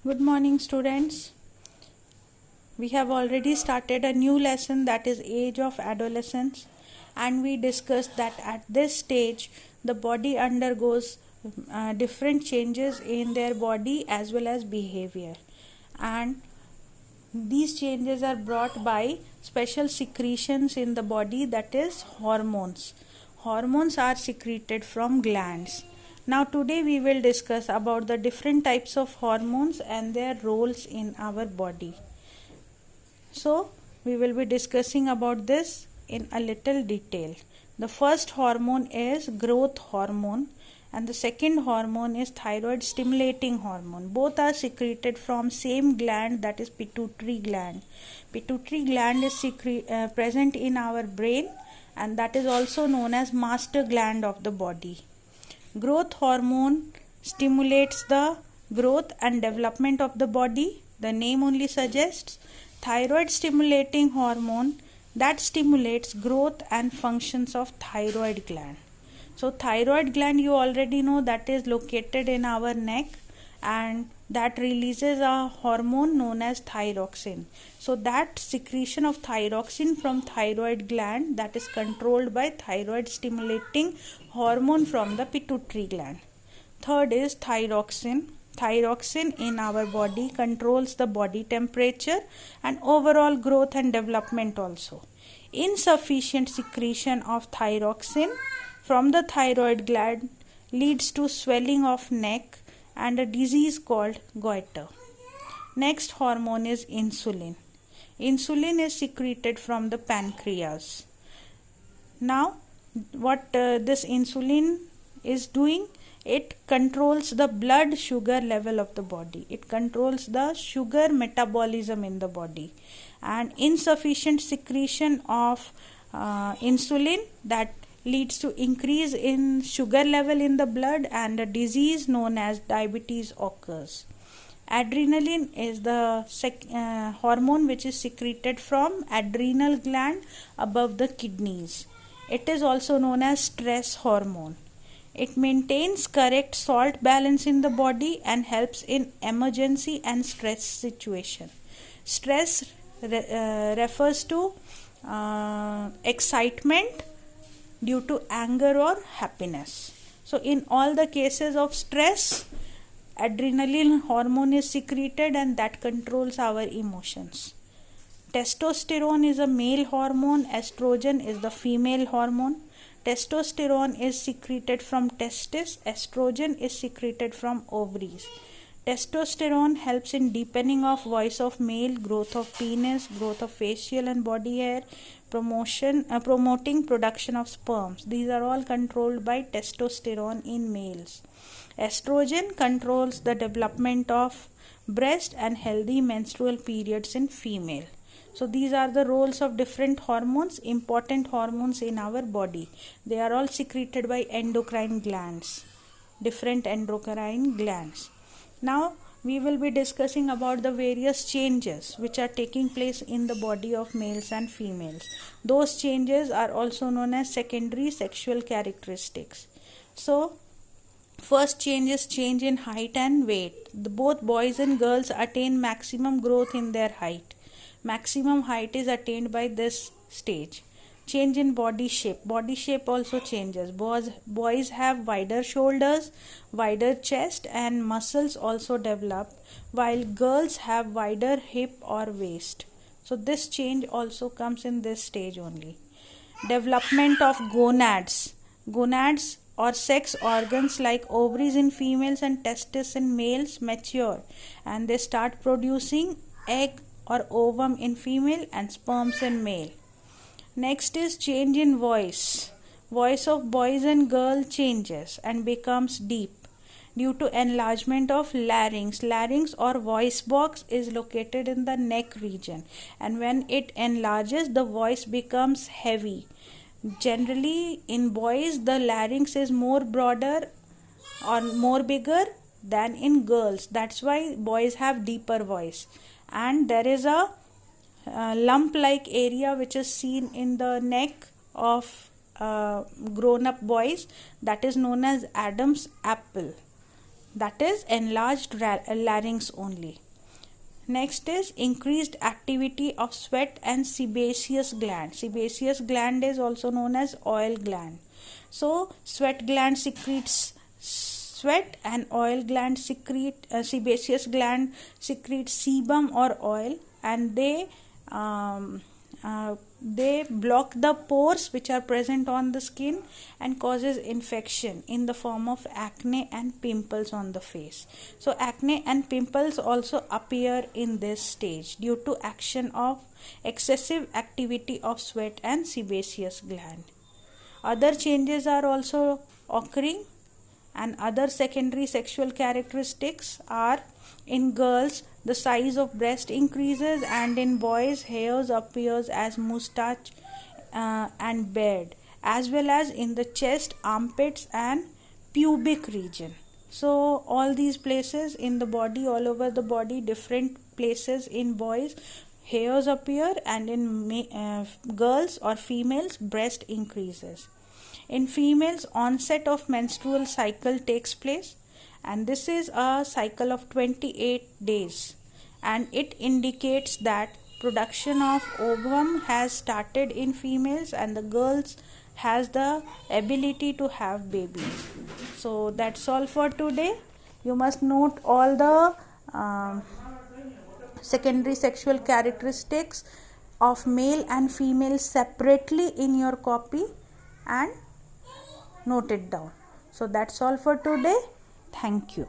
Good morning, students. We have already started a new lesson, that is age of adolescence, and we discussed that at this stage the body undergoes different changes in their body as well as behavior, and these changes are brought by special secretions in the body, that is hormones. Hormones are secreted from glands. Now today we will discuss about the different types of hormones and their roles in our body. So we will be discussing about this in a little detail. The first hormone is growth hormone and the second hormone is thyroid stimulating hormone. Both are secreted from same gland, that is pituitary gland. Pituitary gland is present in our brain, and that is also known as master gland of the body. Growth hormone stimulates the growth and development of the body. The name only suggests. Thyroid stimulating hormone that stimulates growth and functions of thyroid gland. So thyroid gland, you already know, that is located in our neck, and that releases a hormone known as thyroxine. So that secretion of thyroxine from thyroid gland, that is controlled by thyroid stimulating hormone from the pituitary gland. Third is thyroxine. Thyroxine in our body controls the body temperature and overall growth and development also. Insufficient secretion of thyroxine from the thyroid gland leads to swelling of neck and a disease called goiter. Next hormone is insulin. Insulin is secreted from the pancreas. Now what this insulin is doing, it controls the blood sugar level of the body. It controls the sugar metabolism in the body, and insufficient secretion of insulin, that leads to increase in sugar level in the blood, and a disease known as diabetes occurs. Adrenaline is the hormone which is secreted from adrenal gland above the kidneys. It is also known as stress hormone. It maintains correct salt balance in the body and helps in emergency and stress situation. Stress refers to excitement due to anger or happiness. So in all the cases of stress, adrenaline hormone is secreted and that controls our emotions. Testosterone is a male hormone, estrogen is the female hormone. Testosterone is secreted from testes, estrogen is secreted from ovaries. Testosterone helps in deepening of voice of male, growth of penis, growth of facial and body hair, promoting production of sperms. These are all controlled by testosterone in males. Estrogen controls the development of breast and healthy menstrual periods in female. So these are the roles of different hormones, important hormones in our body. They are all secreted by endocrine glands, different endocrine glands. Now we will be discussing about the various changes which are taking place in the body of males and females. Those changes are also known as secondary sexual characteristics. So first change is change in height and weight. Both boys and girls attain maximum growth in their height. Maximum height is attained by this stage. Change in body shape. Body shape also changes. Boys have wider shoulders, wider chest, and muscles also develop, while girls have wider hip or waist. So this change also comes in this stage only. Development of gonads. Gonads or sex organs like ovaries in females and testes in males mature, and they start producing egg or ovum in female and sperms in male. Next is change in voice. Voice of boys and girls changes and becomes deep due to enlargement of larynx. Larynx or voice box is located in the neck region, and when it enlarges, the voice becomes heavy. Generally in boys, the larynx is more broader or more bigger than in girls. That's why boys have deeper voice. And there is a lump like area which is seen in the neck of grown up boys, that is known as Adam's apple. that is enlarged larynx only. Next is increased activity of sweat and sebaceous gland. Sebaceous gland is also known as oil gland. So sweat gland secretes sweat and oil gland secrete sebaceous gland secretes sebum or oil, and they block the pores which are present on the skin and causes infection in the form of acne and pimples on the face. So acne and pimples also appear in this stage due to action of excessive activity of sweat and sebaceous gland. Other changes are also occurring, and other secondary sexual characteristics are: in girls the size of breast increases, and in boys hairs appears as moustache and beard, as well as in the chest, armpits and pubic region. So all these places in the body, all over the body, different places in boys hairs appear, and in girls or females breast increases. In females, onset of menstrual cycle takes place, and this is a cycle of 28 days, and it indicates that production of ovum has started in females, and the girls has the ability to have babies. So that's all for today. You must note all the secondary sexual characteristics of male and female separately in your copy and note it down. So that's all for today. Thank you.